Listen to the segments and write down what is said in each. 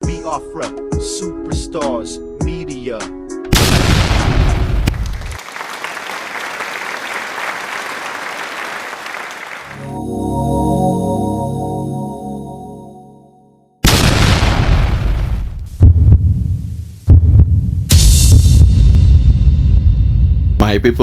Biafra, superstars, media.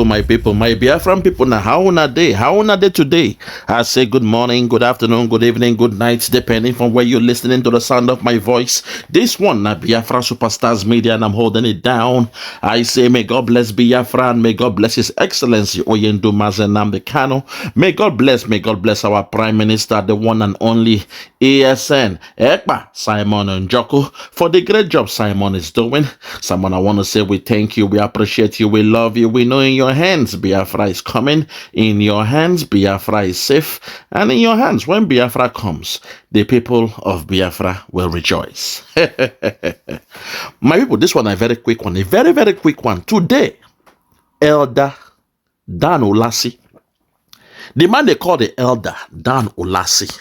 My people, my Biafran people, now how una day today? I say good morning, good afternoon, good evening, good night, depending from where you're listening to the sound of my voice. This one, na Biafra Superstars Media, and I'm holding it down. I say, may God bless Biafra, and may God bless His Excellency Oyenduma Nnamdi Kanu. May God bless our Prime Minister, the one and only ASN, Ekpa, Simon Njoku, for the great job Simon is doing. Simon, I want to say we thank you, we appreciate you, we love you, we know in your hands Biafra is coming, in your hands Biafra is safe, and in your hands when Biafra comes, the people of Biafra will rejoice. My people, this one a very quick one, a very, very quick one. Today, Elder Dan Ulasi, the man they call the Elder Dan Ulasi,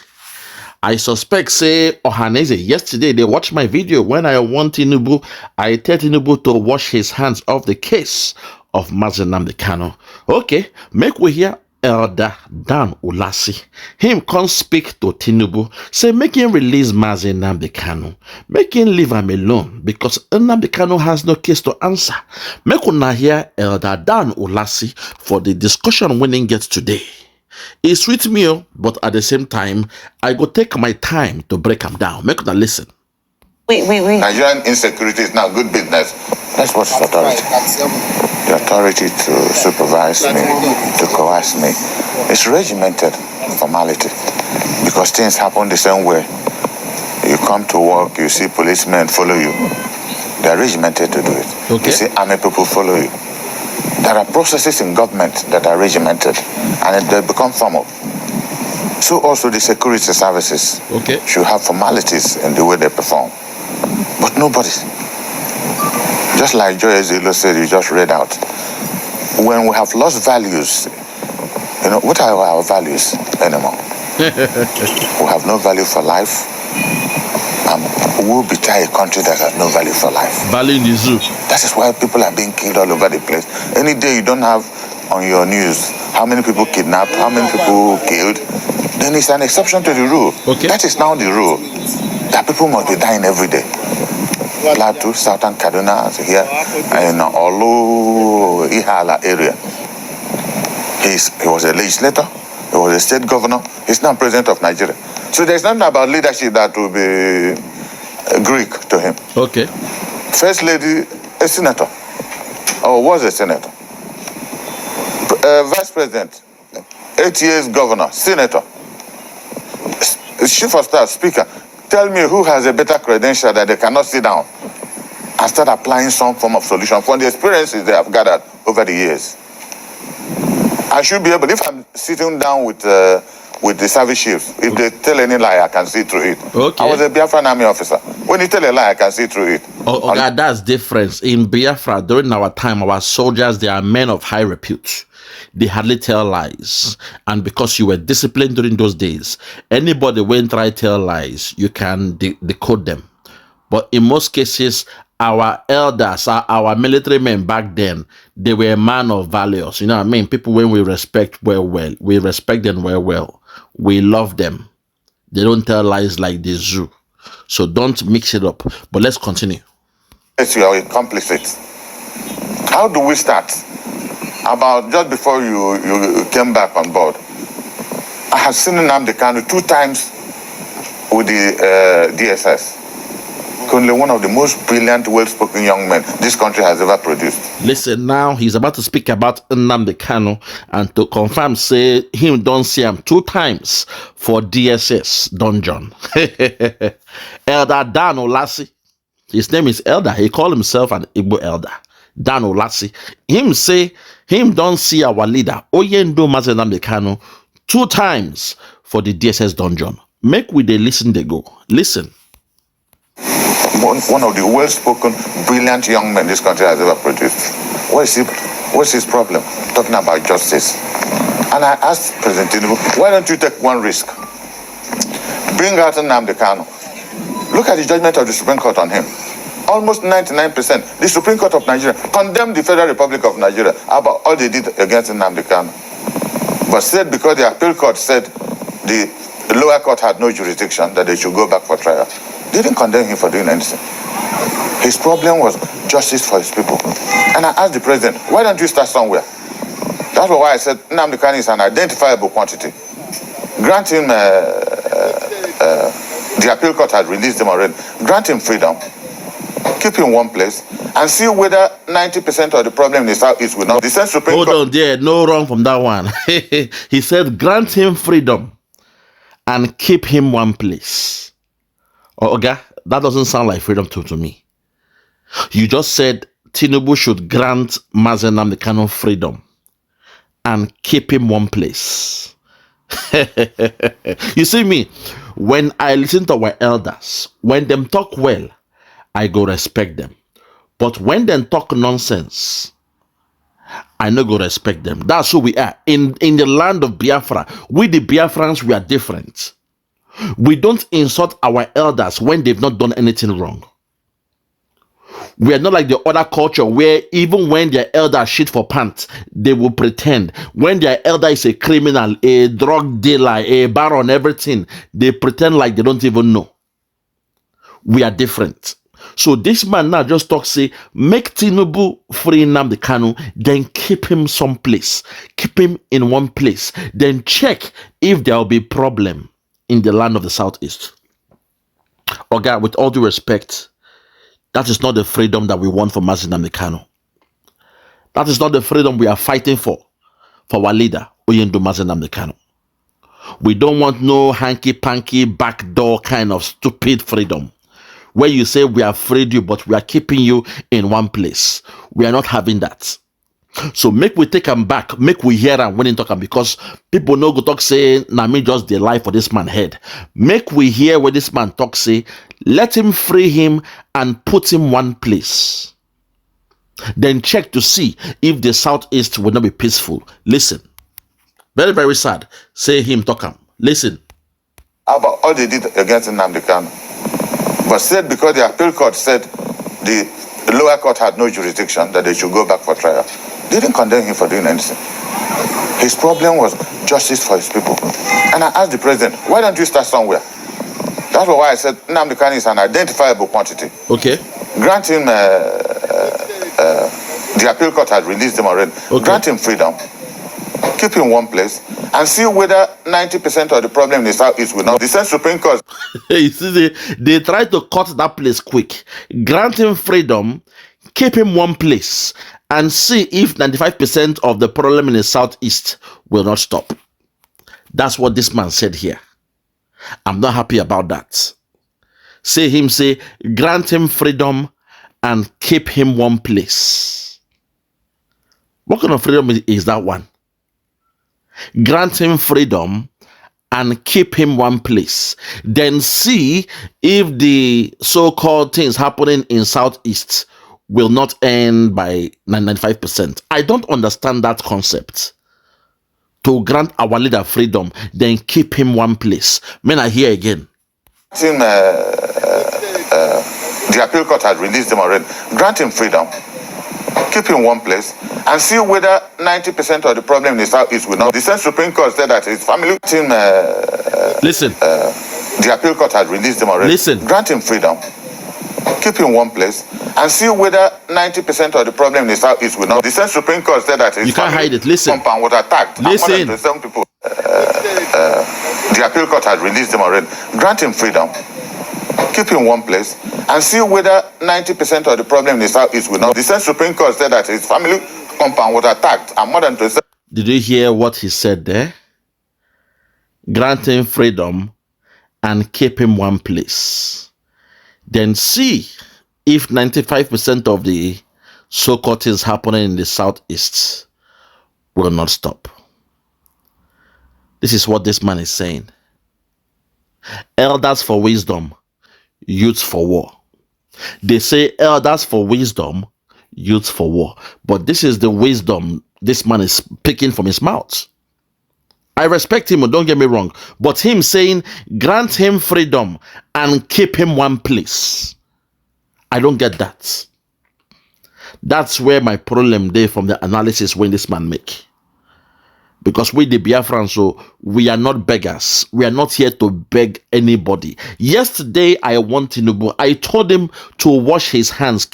I suspect, say, Ohanaeze, yesterday they watched my video when I want Tinubu, I tell Tinubu to wash his hands off the case of Nnamdi Kanu. Okay, make we hear Elder Dan Ulasi. Him come speak to Tinubu, say make him release Nnamdi Kanu. Make him leave him alone because Nnamdi Kanu has no case to answer. Make una hear Elder Dan Ulasi for the discussion winning gets today. It's sweet meal, but at the same time, I go take my time to break them down. Make them listen. Wait. Nigerian insecurity is now good business. That's what's authority. The authority to supervise me, to coerce me. It's regimented formality because things happen the same way. You come to work, you see policemen follow you. They're regimented to do it. Okay. You see army people follow you. There are processes in government that are regimented and they become formal. So also the security services should have formalities in the way they perform. But nobody. Just like Joy Zilo said, you just read out. When we have lost values, you know, what are our values anymore? We have no value for life. We'll betray a country that has no value for life. Value in the zoo. That is why people are being killed all over the place. Any day you don't have on your news how many people kidnapped, how many people killed, then it's an exception to the rule. Okay. That is now the rule. That people must be dying every day. Plateau, Southern Kaduna, here, in Olu, Ihala area. He was a legislator, he was a state governor, he's now president of Nigeria. So there's nothing about leadership that will be Greek to him. Okay. First lady, a senator, or was a senator. Vice president, 8 years governor, senator. Chief of staff, speaker. Tell me who has a better credential that they cannot sit down and start applying some form of solution from the experiences they have gathered over the years. I should be able, if I'm sitting down with the service chiefs, if they tell any lie, I can see through it. Okay. I was a Biafran army officer. When you tell a lie, I can see through it. Okay, that's different. In Biafra, during our time, our soldiers, they are men of high repute. They hardly tell lies. And because you were disciplined during those days, anybody when try tell lies, you can decode them. But in most cases, our elders, our military men back then, they were man of values. You know what I mean? People when we respect well, we respect them well. We love them. They don't tell lies like the zoo. So don't mix it up. But let's continue. Yes, you are complicit. How do we start? About just before you came back on board, I have seen Nnamdi Kanu 2 times with the DSS. Only one of the most brilliant, well-spoken young men this country has ever produced. Listen, now he's about to speak about Nnamdi Kanu and to confirm, say him don't see him 2 times for DSS dungeon. Elder Dan Ulasi, his name is Elder. He called himself an Igbo elder. Dan Ulasi, him say him don't see our leader Oyenduma Nnamdi Kanu 2 times for the DSS dungeon. Make we they listen, they go. Listen. One of the well-spoken, brilliant young men this country has ever produced. What's his problem? Talking about justice. And I asked President Tinubu, why don't you take one risk? Bring out Nnamdi Kanu. Look at the judgment of the Supreme Court on him. Almost 99%. The Supreme Court of Nigeria condemned the Federal Republic of Nigeria about all they did against Nnamdi Kanu. But said because the appeal court said the lower court had no jurisdiction, that they should go back for trial. They didn't condemn him for doing anything. His problem was justice for his people. And I asked the president, why don't you start somewhere? That's why I said Nnamdi Kanu is an identifiable quantity. Grant him, the appeal court had released him already. Grant him freedom, keep him in one place, and see whether 90% of the problem in the Southeast will not. The same Supreme Hold Court. on there, no wrong from that one. He said, grant him freedom and keep him one place. Oh, okay, that doesn't sound like freedom to me. You just said Tinubu should grant Mazi Nnamdi Kanu freedom and keep him one place. You see me, when I listen to our elders, when them talk well, I go respect them. But when them talk nonsense, I no go respect them. That's who we are. In the land of Biafra, we the Biafrans, we are different. We don't insult our elders when they've not done anything wrong. We are not like the other culture where even when their elder shit for pants, they will pretend. When their elder is a criminal, a drug dealer, a baron, everything, they pretend like they don't even know. We are different. So this man now just talks, say, make Tinubu free Nnamdi Kanu, then keep him someplace. Keep him in one place. Then check if there will be problem in the land of the Southeast. Oh God, with all due respect, that is not the freedom that we want for Mazi Nnamdi Kanu. That is not the freedom we are fighting for our leader, Oyendo Mazi Nnamdi Kanu. We don't want no hanky-panky, backdoor kind of stupid freedom where you say we have freed you, but we are keeping you in one place. We are not having that. So make we take him back, make we hear him when he talk, because people no go talk say, na me just the lie for this man head. Make we hear what this man talk say, let him free him and put him one place. Then check to see if the Southeast will not be peaceful. Listen. Very, very sad. Say him talk him. Listen. About all they did against Nnamdi Kanu. But said because the appeal court said the lower court had no jurisdiction, that they should go back for trial. They didn't condemn him for doing anything. His problem was justice for his people. And I asked the president, why don't you start somewhere? That's why I said Nnamdi Kanu is an identifiable quantity. Okay. Grant him, the appeal court had released him already. Okay. Grant him freedom, keep him in one place, and see whether 90% of the problem in the Southeast will not. The same Supreme Court. You see, they try to cut that place quick. Grant him freedom, keep him one place, and see if 95% of the problem in the Southeast will not stop. That's what this man said here. I'm not happy about that. Say, grant him freedom and keep him one place. What kind of freedom is that one? Grant him freedom and keep him one place. Then see if the so-called things happening in Southeast will not end by 95%. I don't understand that concept. To grant our leader freedom, then keep him one place. May I hear again? The appeal court had released him already. Grant him freedom, keep him in one place, and see whether 90% of the problem in the Southeast will not. The same Supreme Court said that his family team. Listen. The appeal court had released him already. Listen. Grant him freedom, keep him in one place, and see whether 90% of the problem in the Southeast will not. The same Supreme Court said that his you can't hide it. Listen. compound was attacked. Listen. And some people. The appeal court had released him already. Grant him freedom, keep him in one place, and see whether 90% of the problem in the Southeast will not. The same Supreme Court said that his family compound was attacked, and more than 27. Did you hear what he said there? Grant him freedom and keep him one place. Then see if 95% of the so-called things happening in the Southeast will not stop. This is what this man is saying. Elders for wisdom, youths for war. They say elders for wisdom, youths for war. But this is the wisdom this man is picking from his mouth. I respect him, don't get me wrong. But him saying, grant him freedom and keep him one place. I don't get that. That's where my problem there from the analysis when this man make. Because we the Biafrans, so we are not beggars. We are not here to beg anybody. Yesterday, I want Tinubu. I told him to wash his hands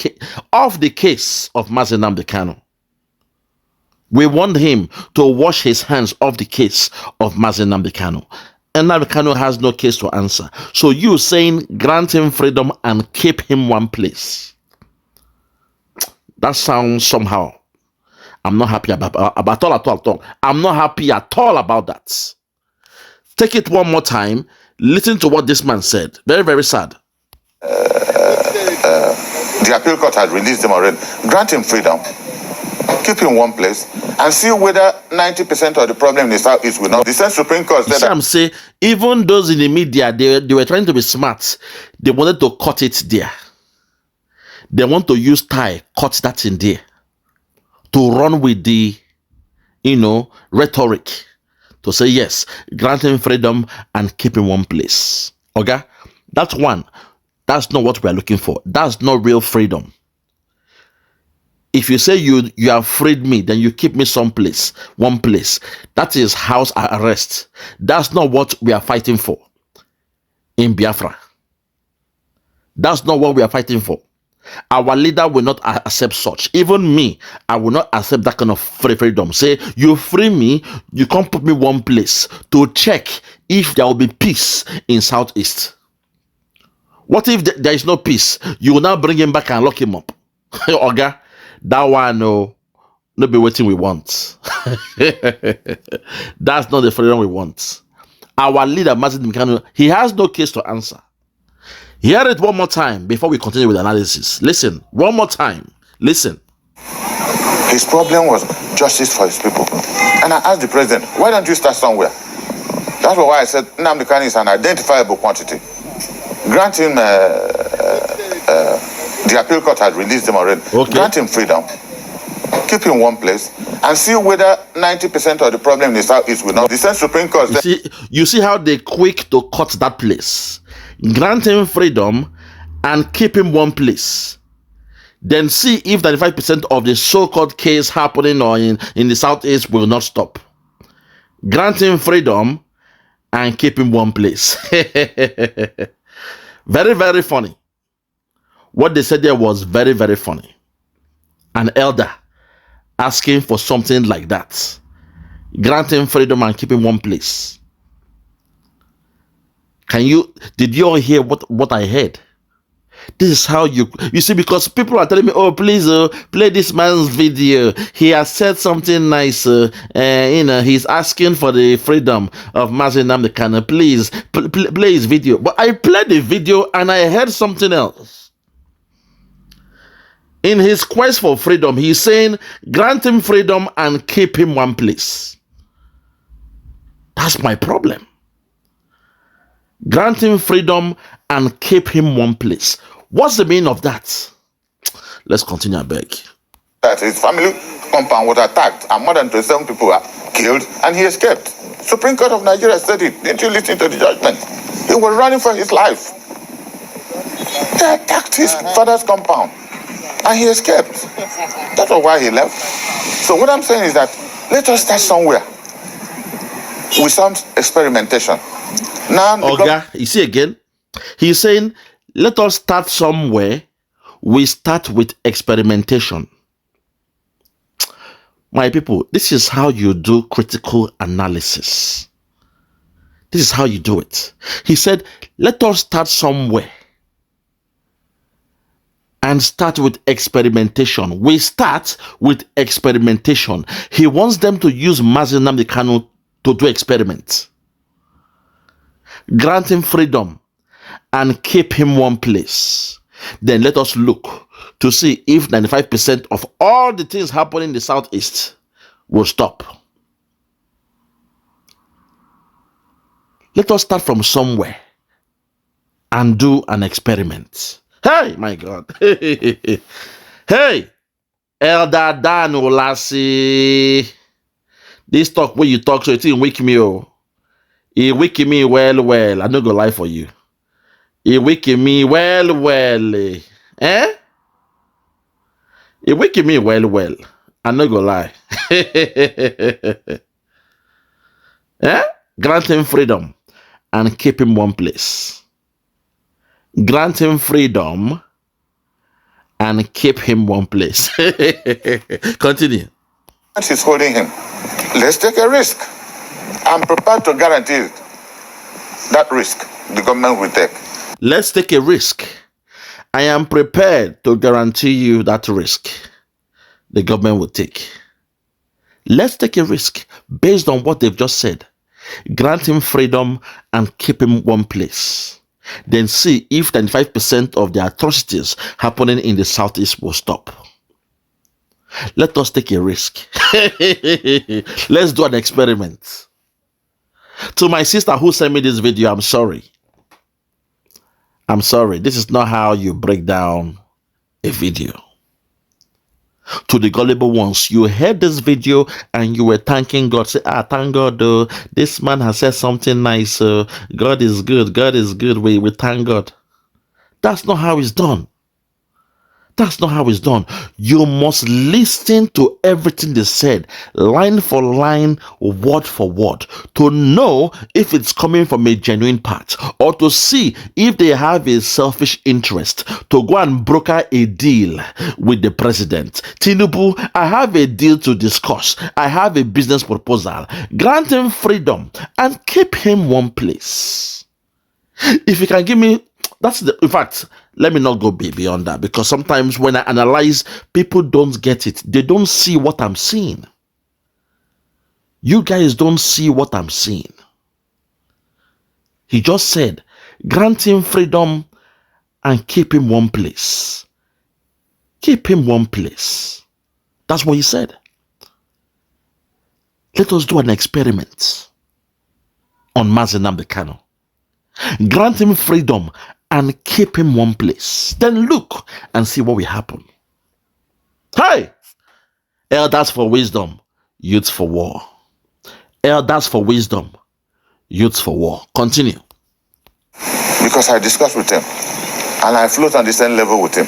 off the case of Nnamdi Kanu. We want him to wash his hands off the case of Nnamdi Kanu. And Nnamdi Kanu has no case to answer. So you saying grant him freedom and keep him one place. That sounds somehow. I'm not happy about all. I'm not happy at all about that. Take it one more time. Listen to what this man said. Very, very sad. The appeal court has released him already. Grant him freedom. Keep him one place and see whether 90% of the problem in the Southeast will not. The same Supreme Court said I'm saying, even those in the media, they were trying to be smart. They wanted to cut it there. They want to use tie, cut that in there. To run with the, rhetoric. To say, yes, grant him freedom and keep him one place. Okay? That's one. That's not what we are looking for. That's not real freedom. If you say you have freed me, then you keep me someplace, one place. That is house arrest. That's not what we are fighting for in Biafra. That's not what we are fighting for. Our leader will not accept such. Even me, I will not accept that kind of freedom. Say, you free me, you can't put me one place to check if there will be peace in Southeast. What if there is no peace? You will now bring him back and lock him up. Oga, that one, no be waiting we want. That's not the freedom we want. Our leader, Nnamdi Kanu, he has no case to answer. Hear it one more time before we continue with the analysis. Listen, one more time. Listen. his problem was justice for his people. And I asked the president, why don't you start somewhere? That's why I said Nnamdi Kanu is an identifiable quantity. Grant him, the appeal court has released him already. Okay. Grant him freedom. Keep him one place and see whether 90% of the problem in the Southeast will not. The same Supreme Court. You see how they quick to cut that place. Grant him freedom and keep him one place. Then see if 95% of the so-called case happening or in the Southeast will not stop. Grant him freedom and keep him one place. Very, very funny. What they said there was very, very funny. An elder asking for something like that. Grant him freedom and keep him one place. Did you all hear what I heard? This is how you see, because people are telling me, oh, please play this man's video. He has said something nice. He's asking for the freedom of Nnamdi Kanu. Please play his video. But I played the video and I heard something else. In his quest for freedom, he's saying, grant him freedom and keep him one place. That's my problem. Grant him freedom and keep him one place. What's the meaning of that? Let's continue, I beg. That his family compound was attacked and more than 27 people were killed and he escaped. Supreme Court of Nigeria said it. Didn't you listen to the judgment? He was running for his life. They attacked his father's compound and he escaped. That's why he left. So what I'm saying is that let us start somewhere with some experimentation. Now, you see again, he's saying, let us start somewhere. We start with experimentation. My people, this is how you do critical analysis. This is how you do it. He said, let us start somewhere and start with experimentation. We start with experimentation. He wants them to use Nnamdi Kanu to do experiments. Grant him freedom and keep him one place. Then let us look to see if 95% of all the things happening in the Southeast will stop. Let us start from somewhere and do an experiment. Hey, my God. Hey, Elder Dan Ulasi. This talk when you talk, so it didn't wake me. Oh, it wake me well. I no go lie for you. It wake me well. Eh? It wake me well. I no go lie. Eh? Grant him freedom and keep him one place. Grant him freedom and keep him one place. Continue. He's holding him. Let's take a risk. I'm prepared to guarantee that risk the government will take. Let's take a risk. I am prepared to guarantee you that risk the government will take. Let's take a risk based on what they've just said. Grant him freedom and keep him one place. Then see if 95% of the atrocities happening in the southeast will stop. Let us take a risk. Let's do an experiment. To my sister who sent me this video, I'm sorry. I'm sorry. This is not how you break down a video. To the gullible ones, you heard this video and you were thanking God. Say, thank God, though. This man has said something nice. God is good. God is good. We thank God. That's not how it's done. That's not how it's done. You must listen to everything they said, line for line, word for word, to know if it's coming from a genuine part, or to see if they have a selfish interest to go and broker a deal with the president. Tinubu, I have a deal to discuss. I have a business proposal. Grant him freedom and keep him one place. If you can give me, in fact, let me not go beyond that, because sometimes when I analyze, people don't get it. They don't see what I'm seeing. You guys don't see what I'm seeing. He just said, grant him freedom and keep him one place. Keep him one place. That's what he said. Let us do an experiment on Nnamdi Kanu. Grant him freedom and keep him one place. Then look and see what will happen. Hey! Elders for wisdom, youths for war. Elders for wisdom, youths for war. Continue. Because I discussed with him and I float on the same level with him.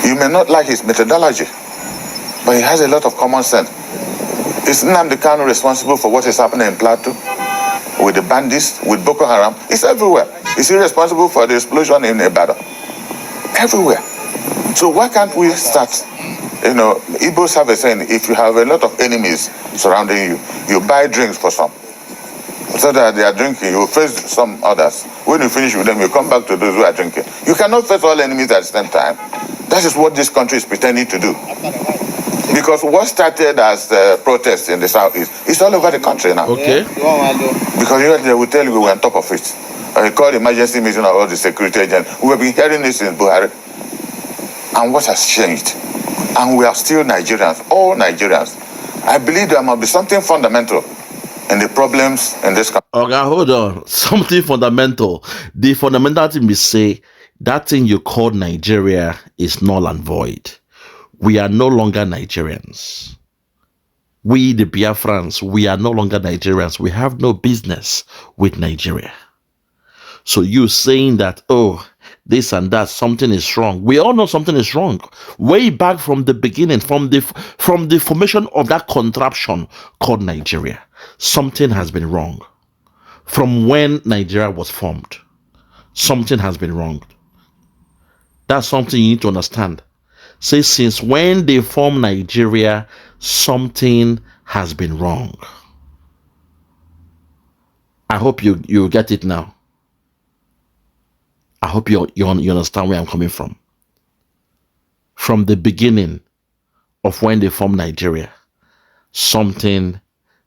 You may not like his methodology, but he has a lot of common sense. Is Nnamdi Kanu responsible for what is happening in Plateau? With the bandits, with Boko Haram? It's everywhere. Is he responsible for the explosion in Ibadan? Everywhere. So why can't we start? You know, Igbos have a saying, if you have a lot of enemies surrounding you, you buy drinks for some. So that they are drinking, you face some others. When you finish with them, you come back to those who are drinking. You cannot face all enemies at the same time. That is what this country is pretending to do. Because what started as protests in the southeast, it's all over the country now. Okay. Because they will tell you we're on top of it. I called emergency meeting of all the security agents. We have been hearing this in Buhari. And what has changed? And we are still Nigerians, all Nigerians. I believe there must be something fundamental in the problems in this country. Okay, hold on. Something fundamental. The fundamental thing we say, that thing you call Nigeria is null and void. We are no longer Nigerians. We, the Biafrans, we are no longer Nigerians. We have no business with Nigeria. So you saying that, oh, this and that, something is wrong. We all know something is wrong. Way back from the beginning, from the formation of that contraption called Nigeria, something has been wrong. From when Nigeria was formed, something has been wrong. That's something you need to understand. Say, since when they formed Nigeria, something has been wrong. I hope you get it now. I hope you understand where I'm coming from. From the beginning of when they formed Nigeria, something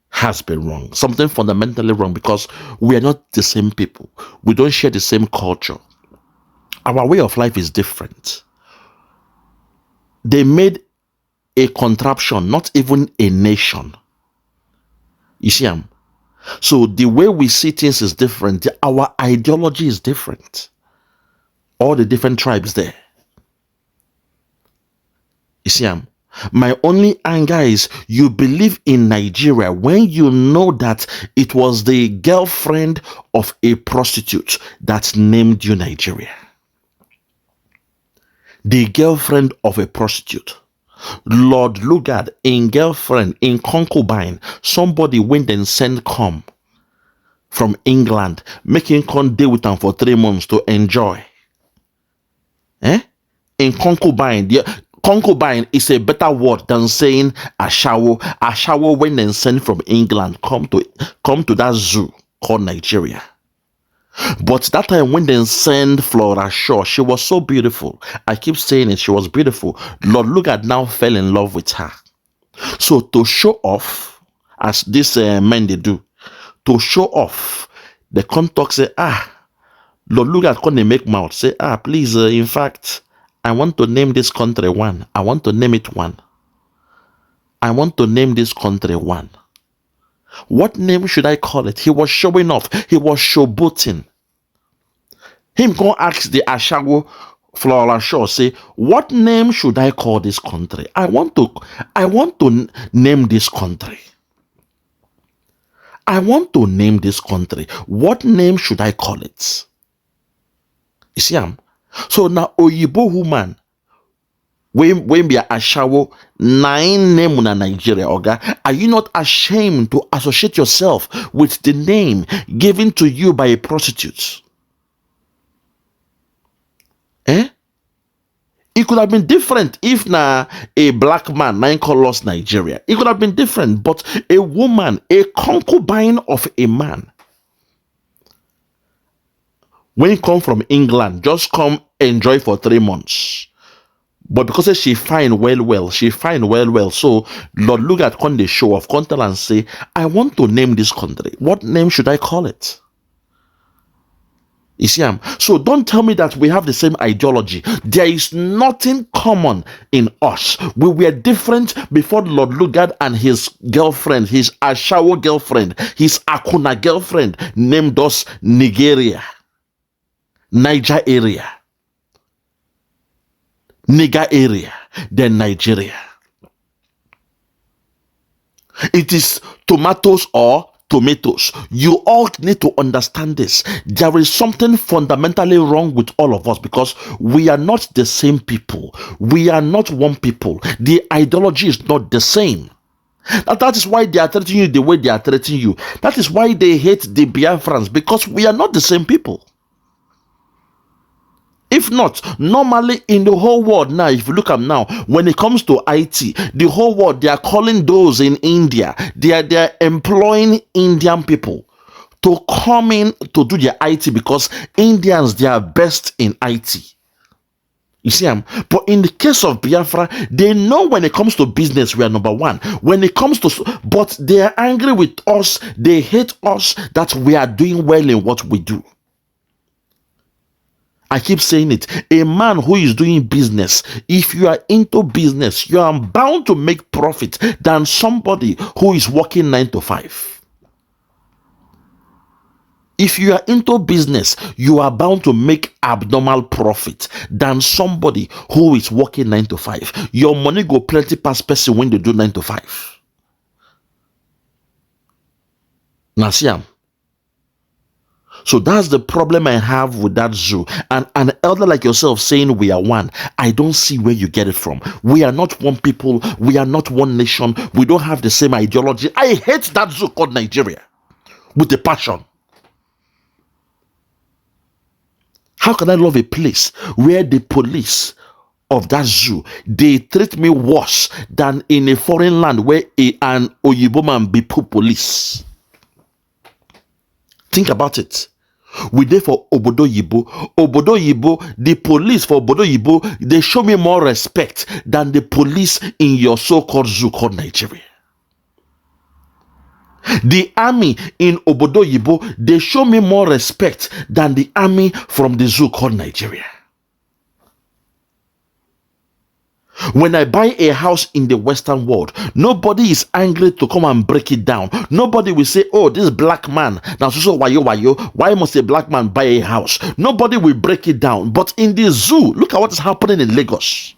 has been wrong. Something fundamentally wrong, because we are not the same people. We don't share the same culture. Our way of life is different. They made a contraption, not even a nation. You see, so the way we see things is different. Our ideology is different. All the different tribes there. You see, My only anger is you believe in Nigeria when you know that it was the girlfriend of a prostitute that named you Nigeria. The girlfriend of a prostitute. Lord Lugard, in girlfriend, in concubine, somebody went and sent come from England, making con deal with them for 3 months to enjoy. In concubine, concubine is a better word than saying ashawo. Ashawo went and sent from England, come to that zoo called Nigeria. But that time when they sent Flora Shaw, she was so beautiful. I keep saying it, she was beautiful. Lord Lugard now fell in love with her. So to show off, as these men they do, to show off, the contact say, Lord Lugard can't make mouth, say, please, in fact, I want to name this country one. I want to name it one. I want to name this country one. What name should I call it? He was showing off. He was showboating. Him go ask the Ashago Flora Shaw, say, what name should I call this country? I want to name this country. I want to name this country. What name should I call it? You see, so now Oyibo woman, when be a Ashawo 9 name in Nigeria, Oga, are you not ashamed to associate yourself with the name given to you by a prostitute? It could have been different if a black man 9 colors Nigeria. It could have been different, but a woman, a concubine of a man, when come from England, just come enjoy for 3 months. But because she fine well, so Lord Lugard can they show off, come tell and say, I want to name this country. What name should I call it? You see, so don't tell me that we have the same ideology. There is nothing common in us. We were different before Lord Lugard and his girlfriend, his Ashawo girlfriend, his Akuna girlfriend named us Niger area, Niger area, then Nigeria. It is tomatoes or tomatoes. You all need to understand this. There is something fundamentally wrong with all of us because we are not the same people. We are not one people. The ideology is not the same. That is why they are treating you the way they are treating you. That is why they hate the Biafrans, because we are not the same people. If not, normally in the whole world now, if you look at now, when it comes to IT, the whole world, they are calling those in India, they are employing Indian people to come in to do their IT because Indians, they are best in IT. You see, but in the case of Biafra, they know when it comes to business, we are number one. When it comes to, but they are angry with us, they hate us that we are doing well in what we do. I keep saying it. A man who is doing business, if you are into business, you are bound to make profit than somebody who is working 9 to 5. If you are into business, you are bound to make abnormal profit than somebody who is working 9 to 5. Your money go plenty past person when they do 9 to 5. Now see, so that's the problem I have with that zoo. And an elder like yourself saying we are one, I don't see where you get it from. We are not one people. We are not one nation. We don't have the same ideology. I hate that zoo called Nigeria with a passion. How can I love a place where the police of that zoo, they treat me worse than in a foreign land where an Oyibo man be police? Think about it. We there for Obodo Yibo. Obodo Yibo, the police for Obodo Yibo, they show me more respect than the police in your so-called zoo called Nigeria. The army in Obodo Yibo, they show me more respect than the army from the zoo called Nigeria. When I buy a house in the Western world, nobody is angry to come and break it down. Nobody will say, oh, this black man, now so why must a black man buy a house? Nobody will break it down. But in the zoo, look at what is happening in Lagos.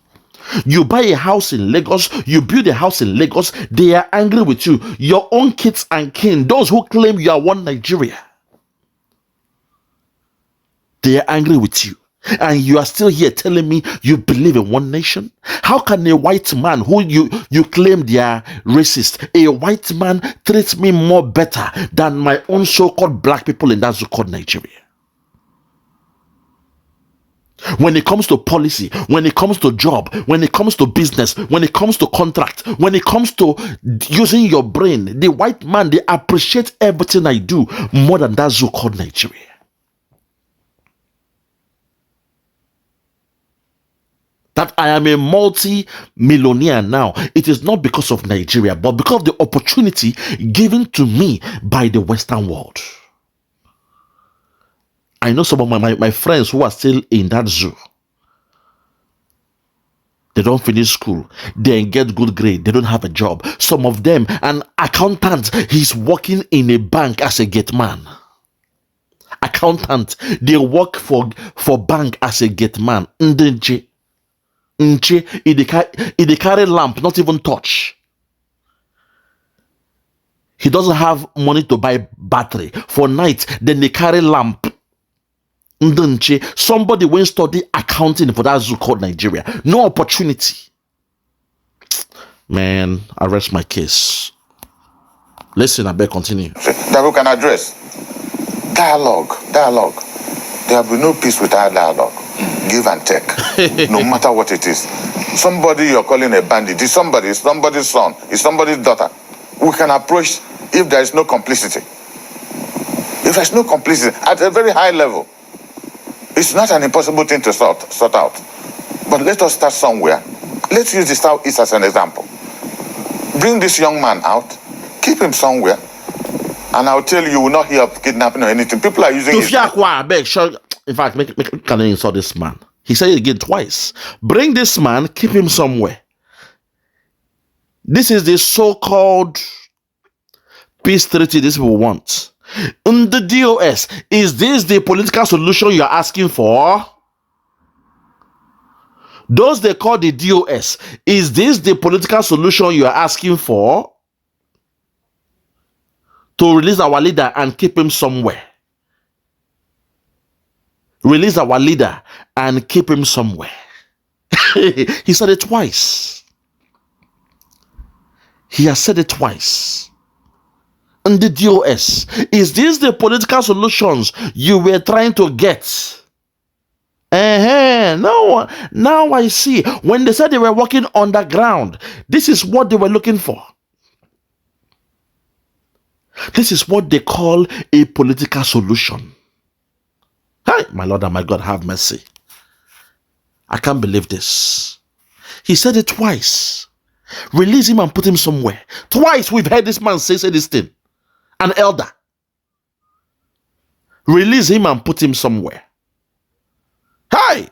You buy a house in Lagos, you build a house in Lagos, they are angry with you. Your own kids and kin, those who claim you are one Nigeria, they are angry with you. And you are still here telling me you believe in one nation? How can a white man who you claim they are racist, a white man treats me more better than my own so-called black people in that so-called Nigeria? When it comes to policy, when it comes to job, when it comes to business, when it comes to contract, when it comes to using your brain, the white man, they appreciate everything I do more than that so-called Nigeria. That I am a multi-millionaire now, it is not because of Nigeria, but because of the opportunity given to me by the Western world. I know some of my friends who are still in that zoo. They don't finish school. They get good grade. They don't have a job. Some of them, an accountant, he's working in a bank as a gate man. Accountant, they work for bank as a gate man. They carry lamp, not even touch. He doesn't have money to buy battery for night. Then they carry lamp. Somebody went study accounting for that zoo called Nigeria. No opportunity. Man, I rest my case. Listen, I better continue. That we can address. Dialogue. There will be no peace without dialogue. Give and take. No matter what it is. Somebody you're calling a bandit is somebody's son, is somebody's daughter. We can approach if there is no complicity. If there's no complicity at a very high level, it's not an impossible thing to sort out. But let us start somewhere. Let's use the Southeast as an example. Bring this young man out, keep him somewhere, and I'll tell you will not hear of kidnapping or anything. People are using it. In fact, can I insult this man? He said it again twice. Bring this man, keep him somewhere. This is the so-called peace treaty these people want. In the DOS, is this the political solution you're asking for? Those they call the DOS, is this the political solution you're asking for? To release our leader and keep him somewhere. Release our leader and keep him somewhere. He said it twice. He has said it twice. And the DOS, is this the political solutions you were trying to get? Now I see. When they said they were working underground, this is what they were looking for. This is what they call a political solution. Hi, my Lord and my God, have mercy. I can't believe this. He said it twice. Release him and put him somewhere. Twice we've heard this man say this thing. An elder. Release him and put him somewhere. Hi!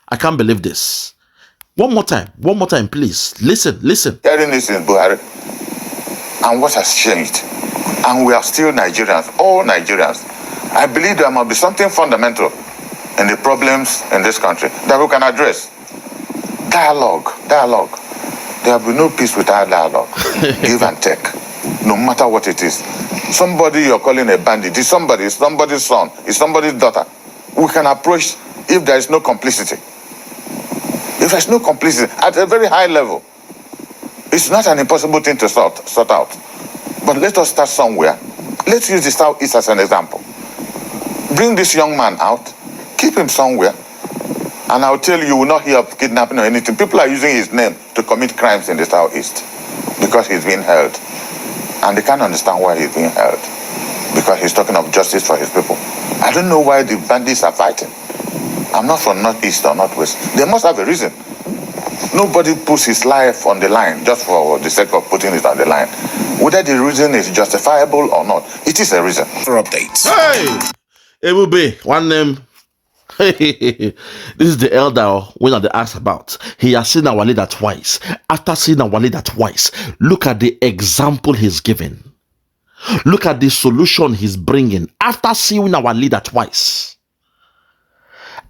I can't believe this. One more time, please. Listen. Hearing this in Buhari, and what has changed, and we are still Nigerians, all Nigerians. I believe there must be something fundamental in the problems in this country that we can address. Dialogue. There will be no peace without dialogue. Give and take. No matter what it is. Somebody you're calling a bandit is somebody's son, is somebody's daughter. We can approach if there is no complicity. If there's no complicity at a very high level, it's not an impossible thing to sort out. But let us start somewhere. Let's use the Southeast as an example. Bring this young man out, keep him somewhere, and I'll tell you will not hear of kidnapping or anything. People are using his name to commit crimes in the Southeast because he's being held. And they can't understand why he's being held. Because he's talking of justice for his people. I don't know why the bandits are fighting. I'm not from Northeast or Northwest. They must have a reason. Nobody puts his life on the line just for the sake of putting it on the line. Whether the reason is justifiable or not, it is a reason. For updates. Hey! Ebube, one name. This is the elder when they asked about. He has seen our leader twice. After seeing our leader twice, look at the example he's giving. Look at the solution he's bringing. After seeing our leader twice.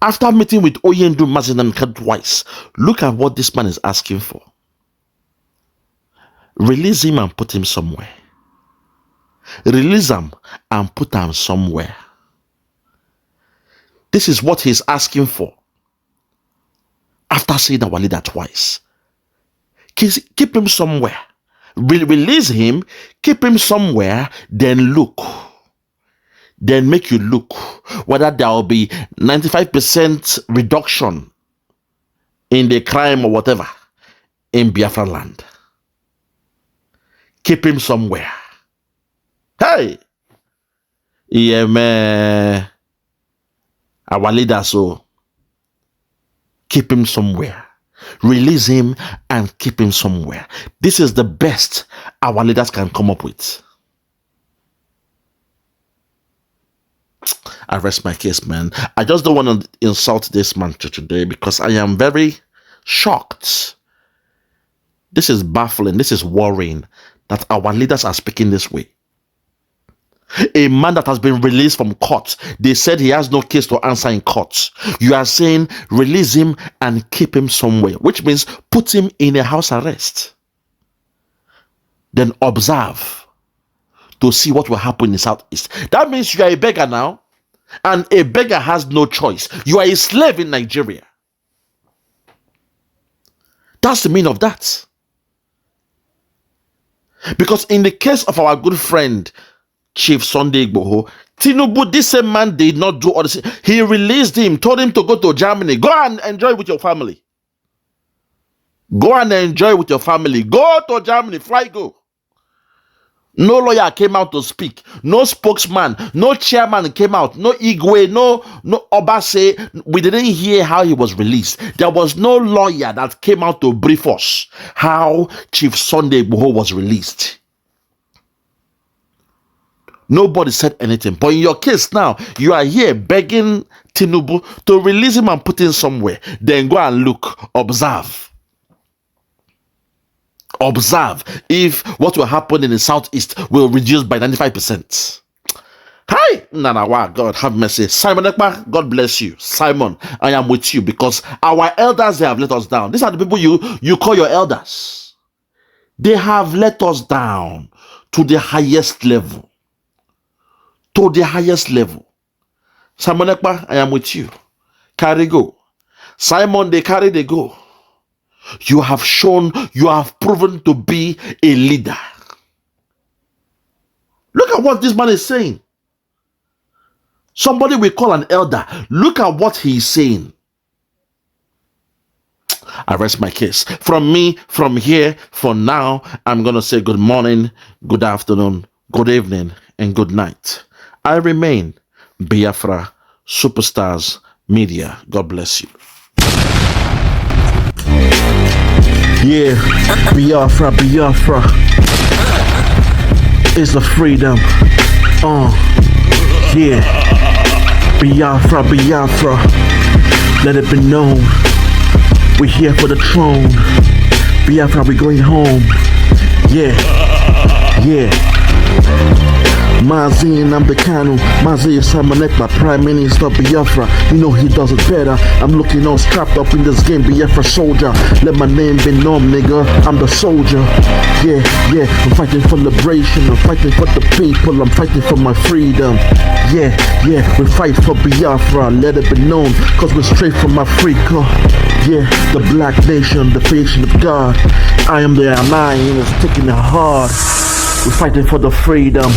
After meeting with Oyendu Mazinam twice, look at what this man is asking for. Release him and put him somewhere. Release him and put him somewhere. This is what he's asking for. After seeing our leader twice. Keep him somewhere. Release him, keep him somewhere, then look. Then make you look whether there will be 95% reduction in the crime or whatever in Biafra land. Keep him somewhere. Hey! Yeah, man. Our leader, so keep him somewhere. Release him and keep him somewhere. This is the best our leaders can come up with. I rest my case, man. I just don't want to insult this man today because I am very shocked. This is baffling. This is worrying that our leaders are speaking this way. A man that has been released from court. They said he has no case to answer in court. You are saying release him and keep him somewhere, which means put him in a house arrest. Then observe to see what will happen in the Southeast. That means you are a beggar now, and a beggar has no choice. You are a slave in Nigeria. That's the meaning of that. Because in the case of our good friend Chief Sunday Igboho, Tinubu, this same man did not do all this. He released him, told him to go to Germany. Go and enjoy with your family. Go and enjoy with your family. Go to Germany, fly, go. No lawyer came out to speak. No spokesman, no chairman came out. No Igwe, no Obase. We didn't hear how he was released. There was no lawyer that came out to brief us how Chief Sunday Igboho was released. Nobody said anything. But in your case now, you are here begging Tinubu to release him and put him somewhere. Then go and look, observe. Observe if what will happen in the Southeast will reduce by 95%. Hi, Nanawa, God have mercy. Simon Ekpa, God bless you. Simon, I am with you because our elders, they have let us down. These are the people you call your elders. They have let us down to the highest level. To the highest level. Simon Ekpa, I am with you. Carry go. Simon, they carry, they go. You have shown, you have proven to be a leader. Look at what this man is saying. Somebody we call an elder. Look at what he's saying. I rest my case. From me, from here, for now, I'm going to say good morning, good afternoon, good evening, and good night. I remain Biafra Superstars Media. God bless you. Yeah, Biafra is the freedom. Yeah, Biafra, let it be known. We're here for the throne. Biafra, we going home. Yeah. Nnamdi Kanu, Ekpa, Prime Minister Biafra. You know he does it better. I'm looking all strapped up in this game, Biafra soldier. Let my name be known, nigga. I'm the soldier. Yeah. I'm fighting for liberation. I'm fighting for the people. I'm fighting for my freedom. Yeah. We fight for Biafra. Let it be known, cause we're straight from Africa. Yeah, the black nation, the nation of God. I am the lion, it's taking it hard. We're fighting for the freedom.